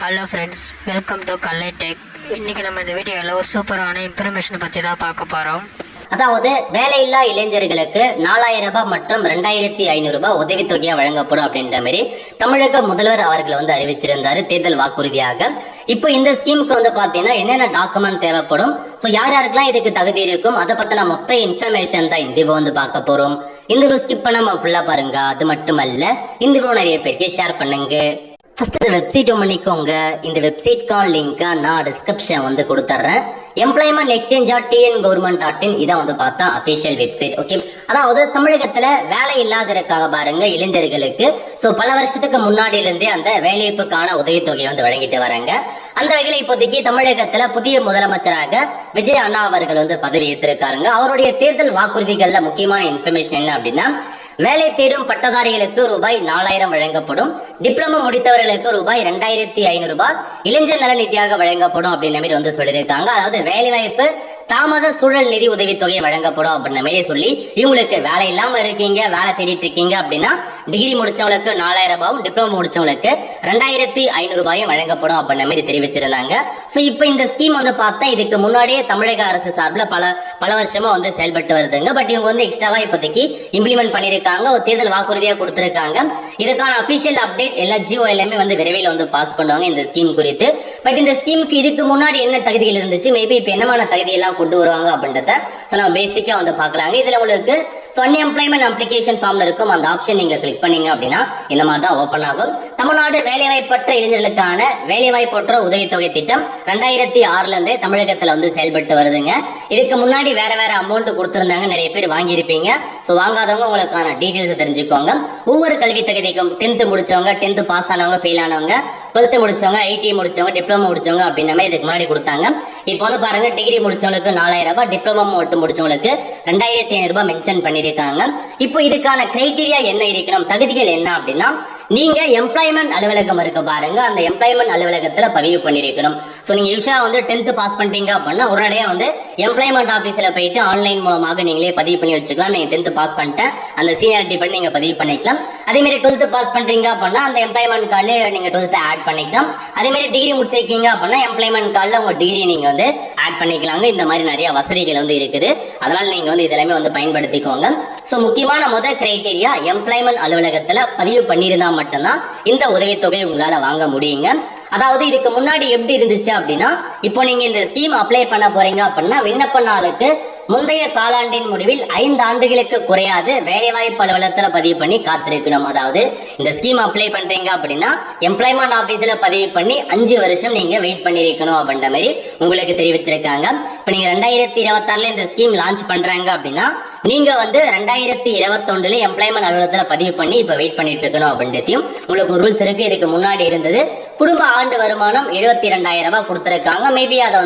Hello friends, welcome to கல்லை tech. இன்றைக்கி நம்ம இந்த வீடியோவில் ஒரு சூப்பரான இன்ஃபர்மேஷனை பற்றி தான் பார்க்க போகிறோம். அதாவது வேலையில்லா இளைஞர்களுக்கு 4000 ரூபாய் மற்றும் 2500 ரூபாய் உதவித்தொகையா வழங்கப்படும் அப்படின்ற மாதிரி தமிழக முதல்வர் அவர்கள் அறிவிச்சிருந்தாரு தேர்தல் வாக்குறுதியாக. இப்போ இந்த ஸ்கீமுக்கு பாத்தீங்கன்னா என்னென்ன டாக்குமெண்ட் தேவைப்படும், ஸோ யார் யாருக்கெல்லாம் இதுக்கு தகுதி இருக்கும், அதை பத்தின மொத்த இன்ஃபர்மேஷன் தான் இந்த பார்க்க போறோம். இந்த ஸ்கிப் பண்ணாம ஃபுல்லா பாருங்க. அது மட்டுமல்ல, இந்த நிறைய பேருக்கு ஷேர் பண்ணுங்க. ஃபர்ஸ்ட் இந்த வெப்சைட் பண்ணிக்கோங்க. இந்த வெப்சைட்கான லிங்க்கை நான் டிஸ்கிரிப்ஷன் கொடுத்துட்றேன். எம்ப்ளாய்மெண்ட் எக்ஸ்சேஞ்ச் டிஎன் கவர்மெண்ட்.in இதான் பார்த்தா அஃபிஷியல் வெப்சைட். ஓகே, அதாவது தமிழகத்தில் வேலை இல்லாத இருக்காங்க பாருங்க இளைஞர்களுக்கு. ஸோ பல வருஷத்துக்கு முன்னாடியிலேருந்தே அந்த வேலைவாய்ப்புக்கான உதவித்தொகையை வழங்கிட்டு வராங்க. அந்த வகையில் இப்போதைக்கு தமிழகத்தில் புதிய முதலமைச்சராக விஜய் அண்ணா அவர்கள் பதவி ஏற்றிருக்காருங்க. அவருடைய தேர்தல் வாக்குறுதிகளில் முக்கியமான இன்ஃபர்மேஷன் என்ன அப்படின்னா, வேலை தேடும் பட்டதாரிகளுக்கு ரூபாய் 4000 வழங்கப்படும், டிப்ளமோ முடித்தவர்களுக்கு ரூபாய் 2500 ரூபாய் இளைஞர் நல நிதியாக வழங்கப்படும் அப்படின்ற மாதிரி சொல்லியிருக்காங்க. அதாவது வேலைவாய்ப்பு தாமத சூழல் நிதி உதவித்தொகை வழங்கப்படும் அப்படின்ற மாதிரி சொல்லி, இவங்களுக்கு வேலை இல்லாம இருக்கீங்க, வேலை தேடிட்டு இருக்கீங்க அப்படின்னா டிகிரி முடிச்சவங்களுக்கு 4000 ரூபாயும், டிப்ளமோ முடிச்சவங்களுக்கு 2500 ரூபாயும் வழங்கப்படும் அப்படின்ற மாதிரி தெரிவிச்சிருந்தாங்க. ஸோ இப்போ இந்த ஸ்கீம் பார்த்தா இதுக்கு முன்னாடியே தமிழக அரசு சார்பில் பல வருஷமா செயல்பட்டு வருதுங்க. பட் இவங்க எக்ஸ்ட்ராவா இப்போதைக்கு இம்ப்ளிமெண்ட் பண்ணியிருக்காங்க. ஒரு தேர்தல் வாக்குறுதியா கொடுத்திருக்காங்க. இதுக்கான அபிஷியல் அப்டேட் எல்லா ஜியோ எல்லாமே விரைவில் பாஸ் பண்ணுவாங்க இந்த ஸ்கீம் குறித்து. பட் இந்த ஸ்கீமுக்கு இதுக்கு முன்னாடி என்ன தகுதிகள் இருந்துச்சு, மேபி இப்போ என்னமான தகுதி எல்லாம் கொண்டு வருவாங்க அப்படின்றத நம்ம பேசிக்கா பார்க்கலாங்க. இதுல உங்களுக்கு அன்எம்ப்ளாய்மெண்ட் அப்ளிகேஷன் ஃபார்ம்ல இருக்கும் அந்த ஆப்ஷன் நீங்க கிளிக் பண்ணீங்க அப்படின்னா இந்த மாதிரி தான் ஓபன் ஆகும். தமிழ்நாடு வேலைவாய்ப்பற்ற இளைஞர்களுக்கான வேலைவாய்ப்பற்ற உதவித்தொகை திட்டம் 2006ல இருந்தே தமிழகத்துல செயல்பட்டு வருதுங்க. இதுக்கு முன்னாடி வேற அமௌண்ட் கொடுத்திருந்தாங்க, நிறைய பேர் வாங்கியிருப்பீங்க. ஸோ வாங்காதவங்க உங்களுக்கான டீடைல்ஸ் தெரிஞ்சுக்கோங்க. ஒவ்வொரு கல்வி தகுதிக்கும் 10th முடிச்சவங்க, 10th பாஸ் ஆனவங்க, ஃபெயில் ஆனவங்க, 12th முடிச்சவங்க, ஐடி முடிச்சவங்க, டிப்ளமோ முடிச்சவங்க அப்படின்ற இதுக்கு முன்னாடி கொடுத்தாங்க. இப்போ பாருங்க, டிகிரி முடிச்சவங்களுக்கு 4000 ரூபாய், டிப்ளமோ மட்டும் முடிச்சவங்களுக்கு 2500 ரூபாய் மென்ஷன் பண்ணிருக்காங்க. இப்போ இதுக்கான கிரைட்டீரியா என்ன இருக்கணும், தகுதிகள் என்ன அப்படின்னா, நீங்க எம்ப்ளாய்மெண்ட் அலுவலகம் இருக்க பாருங்க, அந்த எம்ப்ளாய்மெண்ட் அலுவலகத்துல பதிவு பண்ணிருக்கணும். ஸோ நீங்க யூஷா 10th பாஸ் பண்ணிட்டீங்க அப்படின்னா உடனடியா எம்ப்ளாய்மெண்ட் ஆஃபீஸில் போயிட்டு ஆன்லைன் மூலமாக நீங்களே பதிவு பண்ணி வச்சுக்கலாம். நீங்க 10th பாஸ் பண்ணிட்டேன் அந்த சீனியாரிட்டி பண்ணி நீங்க பதிவு பண்ணிக்கலாம். அதே மாதிரி 12th பாஸ் பண்றீங்க அப்படின்னா அந்த எம்ப்ளாய்மெண்ட் கார்டில் நீங்க 12th ஆட் பண்ணிக்கலாம். அதே மாதிரி டிகிரி முடிச்சிருக்கீங்க அப்படின்னா எம்ப்ளாய்மெண்ட் கார்டில் உங்க டிகிரி நீங்க ஆட் பண்ணிக்கலாங்க. இந்த மாதிரி நிறைய வசதிகள் இருக்குது. அதனால நீங்க இதெல்லாமே பயன்படுத்திக்கோங்க. ஸோ முக்கியமான முதல் கிரைட்டீரியா, எம்ப்ளாய்மெண்ட் அலுவலகத்துல பதிவு பண்ணியிருந்தா மட்டும்தான் இந்த உதவித்தொகை உங்களால வாங்க முடியுங்க. அதாவது இதுக்கு முன்னாடி எப்படி இருந்துச்சு அப்படின்னா, இப்போ நீங்க இந்த ஸ்கீம் அப்ளை பண்ண போறீங்க அப்படின்னா விண்ணப்ப நாளுக்கு முந்தைய காலாண்டின் முடிவில் 5 ஆண்டுகளுக்கு குறையாது வேலைவாய்ப்பு அலுவலகத்தில் பதிவு பண்ணி காத்திருக்கணும். அதாவது இந்த ஸ்கீம் அப்ளை பண்றீங்க அப்படின்னா எம்ப்ளாய்மெண்ட் ஆஃபீஸில் பதிவு பண்ணி 5 வருஷம் நீங்க வெயிட் பண்ணிருக்கணும் அப்படின்ற மாதிரி உங்களுக்கு தெரிவிச்சிருக்காங்க. இப்போ நீங்க 2026ல இந்த ஸ்கீம் லான்ச் பண்றாங்க அப்படின்னா நீங்க 2021ல எம்ப்ளாய்மெண்ட் அலுவலகத்தில் பதிவு பண்ணி இப்போ வெயிட் பண்ணிட்டு இருக்கணும் அப்படின்றதையும் உங்களுக்கு ரூல்ஸ் இருக்கு. இதுக்கு முன்னாடி இருந்தது குடும்ப ஆண்டு வருமானம் 72,000 ரூபாய் கொடுத்திருக்காங்க. மேபி அதை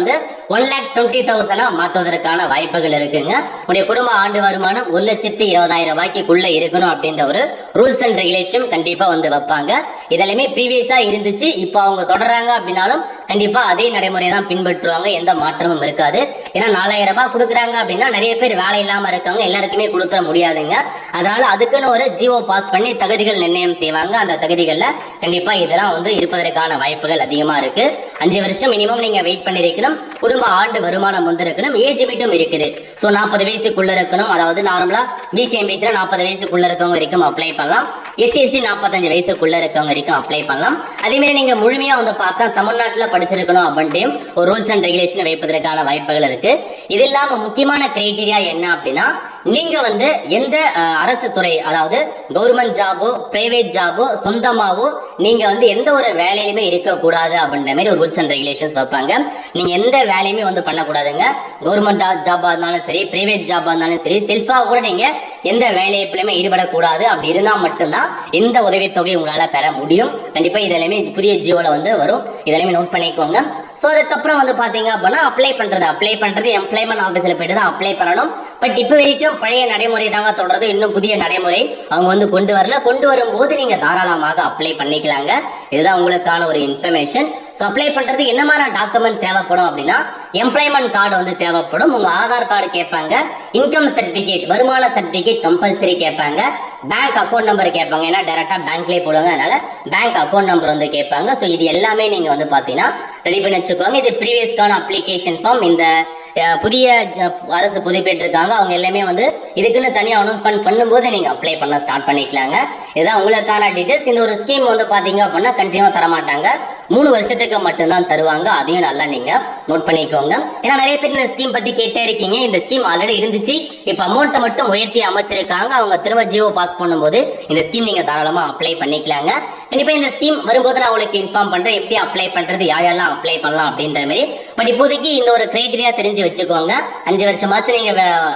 1,20,000 மாற்றுவதற்கான வாய்ப்புகள் இருக்குங்க. உங்களுடைய குடும்ப ஆண்டு வருமானம் 1,20,000 ரூபாய்க்குள்ள இருக்கணும் அப்படின்ற ஒரு ரூல்ஸ் அண்ட் ரெகுலேஷன் கண்டிப்பா வைப்பாங்க. இதெல்லாமே ப்ரீவியஸா இருந்துச்சு. இப்போ அவங்க தொடர்றாங்க அப்படின்னாலும் கண்டிப்பா அதே நடைமுறை தான் பின்பற்றுவாங்க, எந்த மாற்றமும் இருக்காது. ஏன்னா 4,000 ரூபாய் கொடுக்குறாங்க அப்படின்னா நிறைய பேர் வேலை இல்லாம இருக்காங்க, எல்லாருக்குமே கொடுத்துட முடியாதுங்க. அதனால அதுக்குன்னு ஒரு ஜியோ பாஸ் பண்ணி தகுதிகள் நிர்ணயம் செய்வாங்க. அந்த தகுதிகள்ல கண்டிப்பா இதெல்லாம் இருப்பதற்கான வாய்ப்புகள் அதிகமா இருக்கு. 5 வருஷம் மினிமம் நீங்க வெயிட் பண்ணிருக்கணும். குடும்ப ஆண்டு வருமானம் இருக்கணும். ஏஜ் லிமிட்டும் இருக்குது. ஸோ 40 வயசுக்குள்ள இருக்கணும். அதாவது நார்மலா பிசிஎம்பிசில 40 வயசுக்குள்ள இருக்கவங்க வரைக்கும் அப்ளை பண்ணலாம். எஸ்சி 45 வயசுக்குள்ள இருக்கவங்க வரைக்கும் அப்ளை பண்ணலாம். அதே மாதிரி நீங்க முழுமையா பார்த்தா தமிழ்நாட்டில் படிச்சிருக்கணும் அப்படின்ட்டு ஒரு ரூல்ஸ் அண்ட் ரெகுலேஷன் வைப்பதற்கான வாய்ப்புகள் இருக்கு. இது இல்லாம முக்கியமான கிரைட்டீரியா என்ன அப்படின்னா, நீங்க எந்த அரசு துறை, அதாவது கவர்மெண்ட் ஜாபோ பிரைவேட் ஜாபோ சொந்தமாவோ நீங்க எந்த ஒரு வேலையிலுமே இருக்கக்கூடாது அப்படின்ற மாதிரி ஒரு ரூல்ஸ் அண்ட் ரெகுலேஷன்ஸ் வைப்பாங்க. நீங்க எந்த வேலையுமே பண்ணக்கூடாதுங்க. கவர்மெண்ட் ஜாபா இருந்தாலும் சரி, பிரைவேட் ஜாபா இருந்தாலும் சரி, செல்ஃபா கூட நீங்க எந்த வேலையிலுமே ஈடுபடக்கூடாது. அப்படி இருந்தா மட்டும்தான் இந்த உதவித்தொகை உங்களால பெற முடியும். கண்டிப்பா இதெல்லாமே புதிய ஜியோல வரும். இதெல்லாமே நோட் பண்ணிக்கோங்க. ஸோ அதுக்கப்புறம் பாத்தீங்க அப்படின்னா அப்ளை பண்றது எம்ப்ளாய்மெண்ட் ஆஃபீஸில் போயிட்டு தான் அப்ளை பண்ணணும். பட் இப்போ வரைக்கும் பழைய நடைமுறை தாங்க தொடர்றது. இன்னும் புதிய நடைமுறை அவங்க கொண்டு வரல. கொண்டு வரும்போது நீங்க தாராளமாக அப்ளை பண்ணிக்கலாங்க. இதுதான் உங்களுக்கான ஒரு இன்ஃபர்மேஷன். ஸோ அப்ளை பண்றதுக்கு என்ன மாதிரி டாக்குமெண்ட் தேவைப்படும் அப்படின்னா எம்ப்ளாய்மெண்ட் கார்டு வந்து தேவைப்படும், உங்க ஆதார் கார்டு கேட்பாங்க, இன்கம் சர்டிபிகேட் வருமான சர்டிபிகேட் கம்பல்சரி கேட்பாங்க, பேங்க் அக்கௌண்ட் நம்பர் கேட்பாங்க, ஏன்னா டைரக்டா பேங்க்லேயே போடுவாங்க, அதனால பேங்க் அக்கௌண்ட் நம்பர் வந்து கேட்பாங்க. ஸோ இது எல்லாமே நீங்க வந்து பாத்தீங்கன்னா ரெடி பண்ணி வச்சுக்கோங்க. இது ப்ரீவியஸ்க்கான அப்ளிகேஷன் ஃபார்ம். இந்த புதிய அரசு பதிப்பேற்றிருக்காங்க, அவங்க எல்லாமே வந்து இதுக்குன்னு தனியாக அனௌன்ஸ்மெண்ட் பண்ணும்போது நீங்க அப்ளை பண்ண ஸ்டார்ட் பண்ணிக்கலாங்க. இதுதான் உங்களுக்கான டீடைல்ஸ். இந்த ஒரு ஸ்கீம் வந்து பாத்தீங்க அப்படின்னா கண்டினியூவா தர மாட்டாங்க, 3 வருஷத்துக்கு மட்டும்தான் தருவாங்க. அதையும் நல்லா நீங்க நோட் பண்ணிக்கோங்க. ஏன்னா நிறைய பேர் இந்த ஸ்கீம் பத்தி கேட்டே இருக்கீங்க. இந்த ஸ்கீம் ஆல்ரெடி இருந்துச்சு, இப்ப அமௌண்ட்டை மட்டும் உயர்த்தி அமைச்சிருக்காங்க. அவங்க திரும்ப ஜியோ பாஸ் பண்ணும்போது இந்த ஸ்கீம் நீங்க தாராளமா அப்ளை பண்ணிக்கலாங்க. கண்டிப்பா இந்த ஸ்கீம் வரும்போது நான் உங்களுக்கு இன்ஃபார்ம் பண்றேன், எப்படி அப்ளை பண்றது, யாரெல்லாம் அப்ளை பண்ணலாம் அப்படின்ற மாதிரி. பட் இப்போதைக்கு இந்த ஒரு கிரைட்டீரியா தெரிஞ்சு வச்சுக்கோங்க. 5 வருஷமாச்சும் நீங்க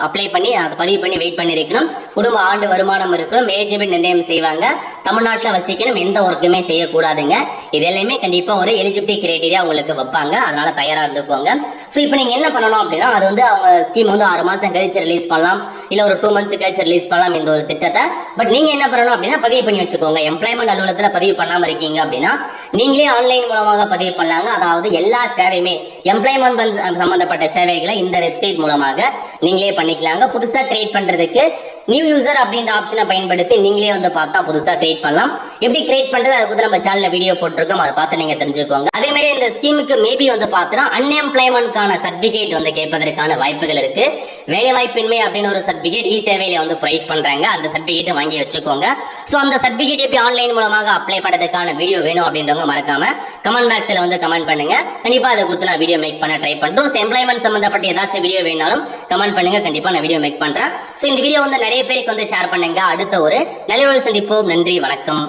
அப்ளை பண்ணி அதை பதிவு பண்ணி வெயிட் பண்ணிருக்கணும், குடும்ப ஆண்டு வருமானம் இருக்கணும், ஏஜ்மெண்ட் நிர்ணயம் செய்வாங்க, தமிழ்நாட்டில் வசிக்கணும், எந்த ஒர்க்குமே செய்யக்கூடாதுங்க. இது எல்லாமே கண்டிப்பா ஒரு எலிஜிபிலிட்டி கிரைட்டீரியா உங்களுக்கு வைப்பாங்க, அதனால தயாரா இருந்துக்கோங்க. ஸோ இப்போ நீங்க என்ன பண்ணணும் அப்படின்னா, அது வந்து அவங்க ஸ்கீம் வந்து 6 மாசம் கழிச்சு ரிலீஸ் பண்ணலாம், இல்ல ஒரு 2 மந்த்ஸ் கழிச்சு ரிலீஸ் பண்ணலாம் இந்த ஒரு திட்டத்தை. பட் நீங்க என்ன பண்ணணும் அப்படின்னா பதிவு பண்ணி வச்சுக்கோங்க. எம்ப்ளாய்மெண்ட் அலுவலகத்தில் பதிவு பண்ணாம இருக்கீங்க அப்படின்னா நீங்களே ஆன்லைன் மூலமாக பதிவு பண்ணலாங்க. அதாவது எல்லா சேவையுமே எம்ப்ளாய்மெண்ட் சம்பந்தப்பட்ட சேவைகளை இந்த வெப்சைட் மூலமாக நீங்களே பண்ணிக்கலாங்க. புதுசா கிரியேட் பண்றதுக்கு நியூ யூசர் அப்படின்ற ஆப்ஷனை பயன்படுத்தி நீங்களே வந்து பார்த்தா புதுசா கிரியேட் பண்ணலாம். எப்படி கிரியேட் பண்றது அதுக்கு நம்ம சேனல்ல வீடியோ போட்டிருக்கோம், அதை பார்த்து நீங்க தெரிஞ்சுக்கோங்க. அதே மாதிரி இந்த ஸ்கீமுக்கு மேபி வந்து பார்த்தா அன்எம்ப்ளாய்மெண்ட்கான சர்டிபிகேட் வந்து கேட்பதற்கான வாய்ப்புகள் இருக்கு. வேலை வாய்ப்பின்மை அப்படின்னு ஒரு சர்டிபிகேட் இ சேவையில வந்து ப்ரொவைட் பண்றாங்க, அந்த சர்டிபிகேட் வாங்கி வச்சுக்கோங்க. ஸோ அந்த சர்டிபிகேட் எப்படி ஆன்லைன் மூலமாக அப்ளை பண்றதுக்கான வீடியோ வேணும் அப்படின்றவங்க மறக்காம கமெண்ட் பாக்ஸ்ல வந்து கமெண்ட் பண்ணுங்க. கண்டிப்பா அதை கொடுத்து நான் வீடியோ மேக் பண்ண ட்ரை பண்றோம். எம்ப்ளாய்மெண்ட் சம்பந்தப்பட்ட ஏதாச்சும் வீடியோ வேணாலும் கமெண்ட் பண்ணுங்க, கண்டிப்பா நான் வீடியோ மேக் பண்றேன். ஸோ இந்த வீடியோ வந்து நிறைய பேருக்கு வந்து ஷேர் பண்ணுங்க. அடுத்த ஒரு நல்ல சந்திப்போம். நன்றி, வணக்கம்.